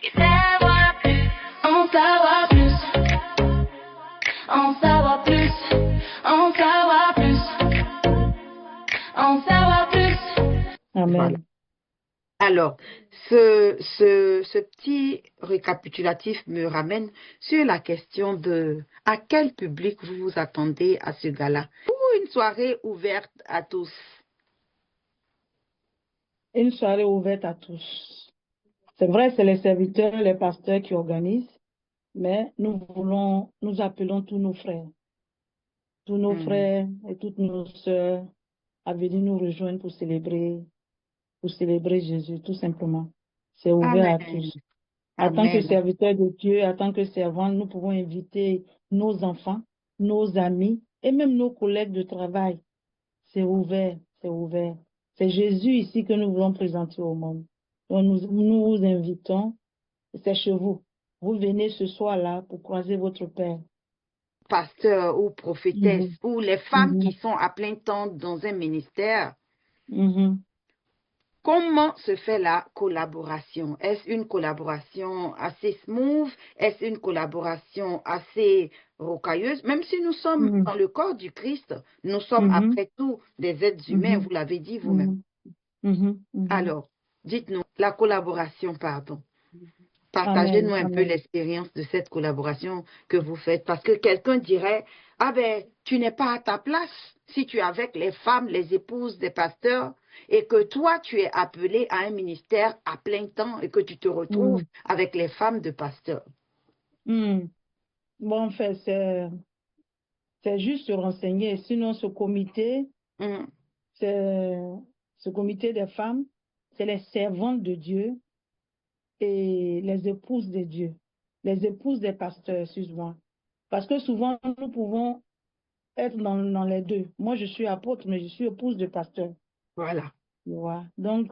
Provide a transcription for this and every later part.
Et savoir plus, en savoir plus, en savoir plus, en savoir plus, en savoir plus. Amen. Voilà. Alors, ce petit récapitulatif me ramène sur la question de à quel public vous vous attendez à ce gala? Ou une soirée ouverte à tous? Une soirée ouverte à tous. C'est vrai, c'est les serviteurs, les pasteurs qui organisent, mais nous appelons tous nos frères et toutes nos sœurs à venir nous rejoindre pour célébrer Jésus, tout simplement. C'est ouvert à Amen. tous. En tant que Amen. serviteurs de Dieu, en tant que servants, nous pouvons inviter nos enfants, nos amis et même nos collègues de travail. C'est ouvert, c'est ouvert. C'est Jésus ici que nous voulons présenter au monde. Donc nous vous invitons, c'est chez vous. Vous venez ce soir-là pour croiser votre Père. Pasteurs ou prophétesses Mhm, ou les femmes qui mhm, sont à plein temps dans un ministère. mhm. Comment se fait la collaboration? Est-ce une collaboration assez smooth? Est-ce une collaboration assez rocailleuse? Même si nous sommes Mhm, dans le corps du Christ, nous sommes mhm, après tout des êtres humains, mhm, vous l'avez dit vous-même. mhm, mhm, mhm. Alors, dites-nous, la collaboration, pardon. Partagez-nous Amen, un peu amen. l'expérience de cette collaboration que vous faites, parce que quelqu'un dirait, ah ben, tu n'es pas à ta place si tu es avec les femmes, les épouses des pasteurs, et que toi, tu es appelé à un ministère à plein temps et que tu te retrouves Mhm, avec les femmes de pasteurs. mhm. Bon, en fait, c'est juste se renseigner. Sinon, Hum, c'est, ce comité des femmes, c'est les servantes de Dieu et les épouses de Dieu, les épouses des pasteurs, excuse-moi. Parce que souvent, nous pouvons être dans les deux. Moi, je suis apôtre, mais je suis épouse de pasteur. voilà. Tu vois. Donc,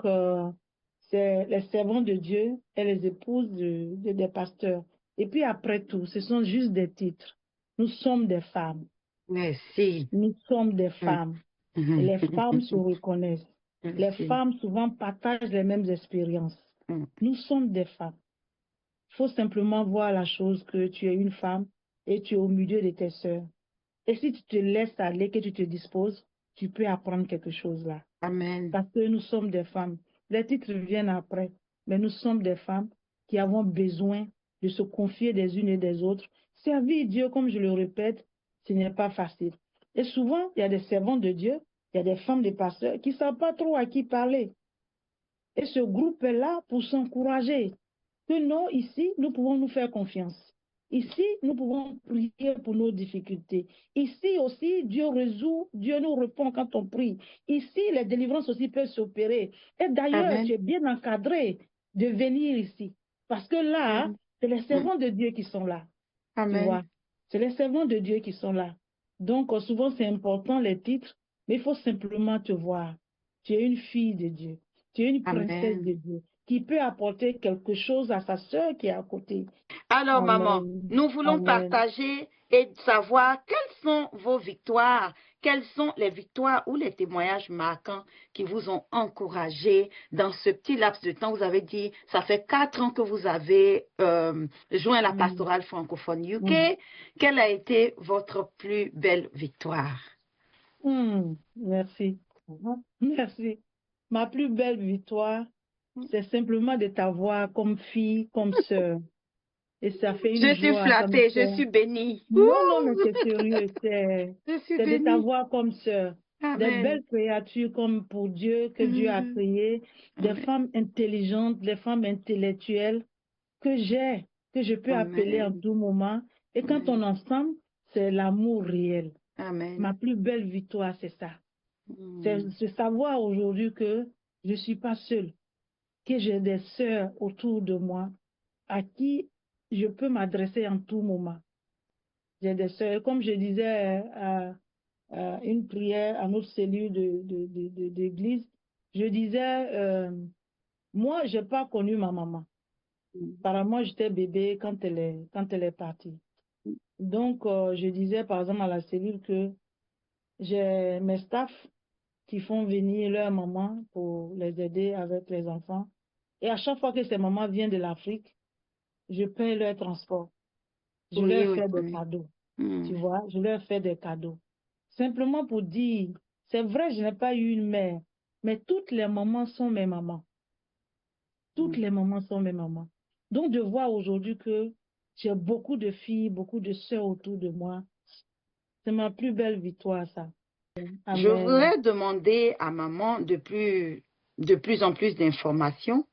c'est les servantes de Dieu et les épouses des pasteurs. Et puis après tout, ce sont juste des titres. Nous sommes des femmes. Merci. Nous sommes des Hum, femmes. Et hum, les femmes se reconnaissent. Les Merci. femmes souvent partagent les mêmes expériences. Hum, Nous sommes des femmes. Il faut simplement voir la chose que tu es une femme et tu es au milieu de tes sœurs. Et si tu te laisses aller, que tu te disposes, tu peux apprendre quelque chose là. Amen. Parce que nous sommes des femmes. Les titres viennent après, mais nous sommes des femmes qui avons besoin de se confier des unes et des autres. Servir Dieu, comme je le répète, ce n'est pas facile. Et souvent, il y a des servantes de Dieu, il y a des femmes, des pasteurs qui ne savent pas trop à qui parler. Et ce groupe est là pour s'encourager. Que non, ici, nous pouvons nous faire confiance. Ici, nous pouvons prier pour nos difficultés. Ici aussi, Dieu résout, Dieu nous répond quand on prie. Ici, les délivrances aussi peuvent s'opérer. Et d'ailleurs, tu Amen. es bien encadré de venir ici. Parce que là, Amen. c'est les Hum, servants de Dieu qui sont là. Tu Amen. vois, c'est les servants de Dieu qui sont là. Donc, souvent, c'est important les titres, mais il faut simplement te voir. Tu es une fille de Dieu. Tu es une princesse Amen. de Dieu qui peut apporter quelque chose à sa sœur qui est à côté. Alors, maman, Amen. nous voulons Amen. partager et savoir quelles sont vos victoires, quelles sont les victoires ou les témoignages marquants qui vous ont encouragé dans ce petit laps de temps. Vous avez dit, ça fait 4 ans que vous avez joint la Mm, pastorale francophone UK. mm, Quelle a été votre plus belle victoire? Merci. Merci. Ma plus belle victoire, c'est simplement de t'avoir comme fille, comme sœur. Et ça fait une Je suis joie, ça me flattée, je fait. suis bénie. Non, non, mais Ouh! c'est sérieux, Je suis c'est de bénie. t'avoir comme sœur. Des Amen. belles créatures comme pour Dieu, que Dieu a Mhm. créées, des Amen. femmes intelligentes, des femmes intellectuelles que j'ai, que je peux appeler en Amen. tout moment. Et quand on Amen. est ensemble, c'est l'amour réel. Ma Amen. plus belle victoire, c'est ça. C'est Mm. de savoir aujourd'hui que je ne suis pas seule, que j'ai des sœurs autour de moi à qui je peux m'adresser en tout moment. J'ai des sœurs, comme je disais à une prière à notre cellule d'église, je disais, moi, je n'ai pas connu ma maman. Apparemment, j'étais bébé quand elle est partie. Donc, je disais par exemple à la cellule que j'ai mes staffs qui font venir leur maman pour les aider avec les enfants. Et à chaque fois que ces mamans viennent de l'Afrique, je paye leur transport. Je Oui, leur oui, fais des oui. cadeaux. Hmm. Tu vois, je leur fais des cadeaux. Simplement pour dire, c'est vrai, je n'ai pas eu une mère, mais toutes les mamans sont mes mamans. Toutes Hmm. les mamans sont mes mamans. Donc, de voir aujourd'hui que j'ai beaucoup de filles, beaucoup de sœurs autour de moi, c'est ma plus belle victoire, ça. Je Amen. voudrais demander à maman de plus en plus d'informations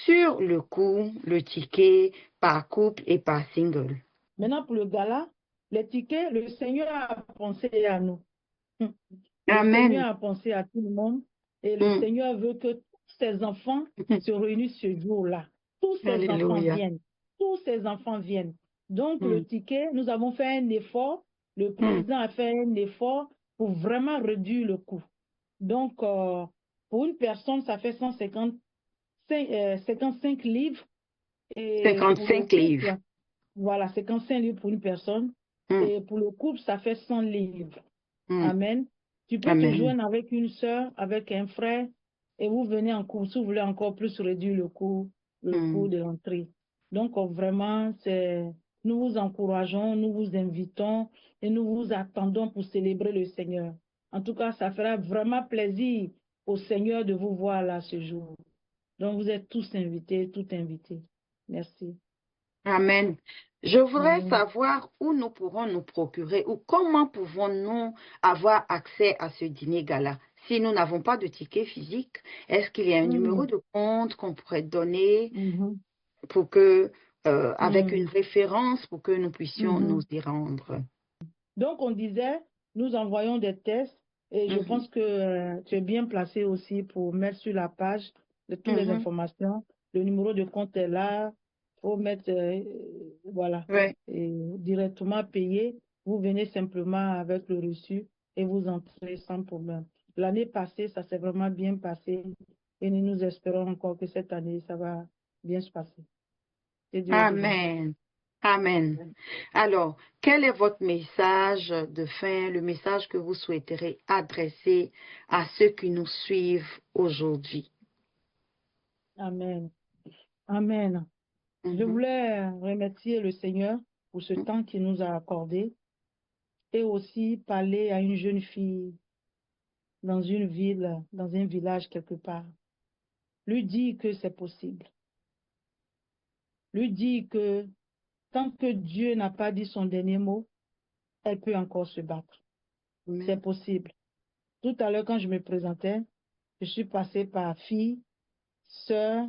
sur le coût, le ticket par couple et par single. Maintenant, pour le gala, les tickets, le Seigneur a pensé à nous. Le Amen. Seigneur a pensé à tout le monde et le Hmm. Seigneur veut que tous ses enfants se réunissent ce jour-là. Tous ses enfants Alléluia. viennent. Tous ses enfants viennent. Donc, Hmm. le ticket, nous avons fait un effort. Le Hmm. président a fait un effort pour vraiment réduire le coût. Donc, pour une personne, ça fait 55 livres. Et pour le 55 livres. couple, voilà, 55 livres pour une personne. Hmm. Et pour le couple, ça fait 100 livres. Hmm. Amen. Tu peux te Amen. joindre avec une sœur, avec un frère, et vous venez en cours si vous voulez encore plus réduire le coût Hmm. de l'entrée. Donc, vraiment, nous vous encourageons, nous vous invitons et nous vous attendons pour célébrer le Seigneur. En tout cas, ça fera vraiment plaisir au Seigneur de vous voir là ce jour. Donc, vous êtes tous invités, toutes invitées. Merci. Amen. Je voudrais Amen. savoir où nous pourrons nous procurer ou comment pouvons-nous avoir accès à ce dîner gala. Si nous n'avons pas de ticket physique, est-ce qu'il y a un numéro Mhm. de compte qu'on pourrait donner Mhm. pour que, avec une Mhm. référence pour que nous puissions nous Mhm. y rendre? Donc, on disait, nous envoyons des tests et je Mhm. pense que tu es bien placé aussi pour mettre sur la page de toutes les Mhm. informations. Le numéro de compte est là. Il faut mettre, voilà, Ouais. et directement payer. Vous venez simplement avec le reçu et vous entrez sans problème. L'année passée, ça s'est vraiment bien passé et nous espérons encore que cette année, ça va bien se passer. Que Dieu est béni. Amen. Amen. Alors, quel est votre message de fin, le message que vous souhaiterez adresser à ceux qui nous suivent aujourd'hui? Amen. Amen. Je Mhm. voulais remercier le Seigneur pour ce temps qu'il nous a accordé et aussi parler à une jeune fille dans une ville, dans un village quelque part. Lui dire que c'est possible. Lui dire que tant que Dieu n'a pas dit son dernier mot, elle peut encore se battre. C'est Amen. possible. Tout à l'heure, quand je me présentais, je suis passée par fille, sœur,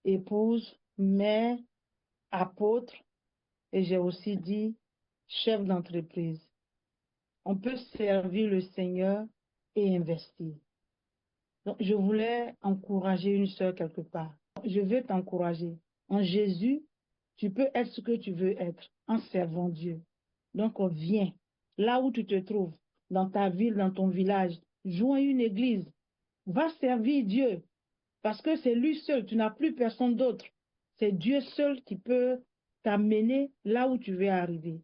épouse, mère, apôtre et j'ai aussi dit chef d'entreprise. On peut servir le Seigneur et investir. Donc, je voulais encourager une sœur quelque part. Je veux t'encourager. En Jésus, tu peux être ce que tu veux être en servant Dieu. Donc, viens là où tu te trouves, dans ta ville, dans ton village, joins une église. Va servir Dieu parce que c'est lui seul. Tu n'as plus personne d'autre. C'est Dieu seul qui peut t'amener là où tu veux arriver.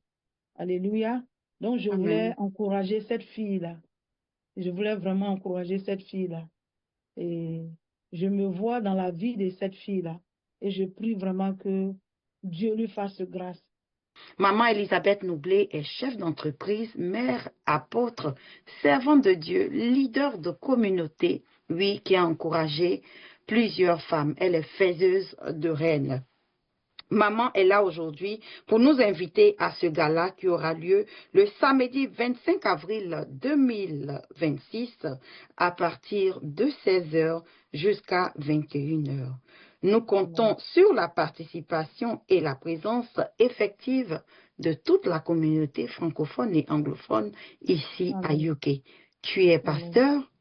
Alléluia. Donc, je voulais Amen. encourager cette fille-là. Je voulais vraiment encourager cette fille-là. Et je me vois dans la vie de cette fille-là. Et je prie vraiment que Dieu lui fasse grâce. Maman Elisabeth Noublé est chef d'entreprise, mère, apôtre, servante de Dieu, leader de communauté, oui, qui a encouragé plusieurs femmes. Elle est faiseuse de reines. Maman est là aujourd'hui pour nous inviter à ce gala qui aura lieu le samedi 25 avril 2026 à partir de 16 heures jusqu'à 21 heures. Nous Amen. comptons sur la participation et la présence effective de toute la communauté francophone et anglophone ici à Amen. UK. Tu es Amen. pasteur,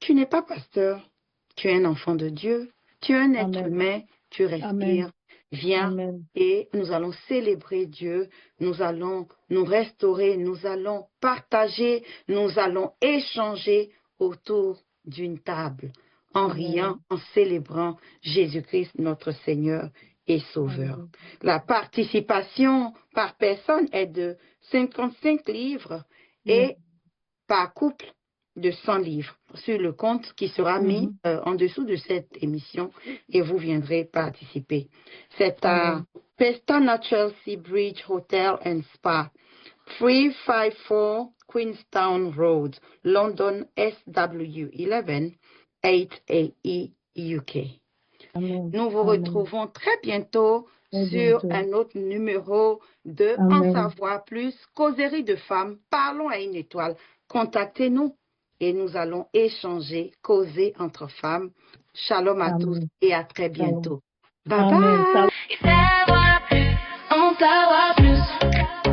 tu n'es pas pasteur, tu es un enfant de Dieu, tu es un être Amen. humain, tu Amen. respires. Viens Amen. et nous allons célébrer Dieu, nous allons nous restaurer, nous allons partager, nous allons échanger autour d'une table, en riant, Amen. en célébrant Jésus-Christ, notre Seigneur et Sauveur. Amen. La participation par personne est de 55 livres Mm. et par couple de 100 livres sur le compte qui sera mis Mhm. en dessous de cette émission et vous viendrez participer. C'est à Amen. Pesta Natural Sea Bridge Hotel and Spa, 354 Queenstown Road, London, SW 11 8AE UK. Amen. Nous vous Amen. retrouvons très bientôt Très sur bientôt. un autre numéro de En Amen. savoir plus, causerie de femmes, parlons à une étoile. Contactez-nous et nous allons échanger, causer entre femmes. Shalom à tous Amen. et à très Shalom. bientôt. Bye Amen. bye. Shalom. Et savoir plus, en savoir plus.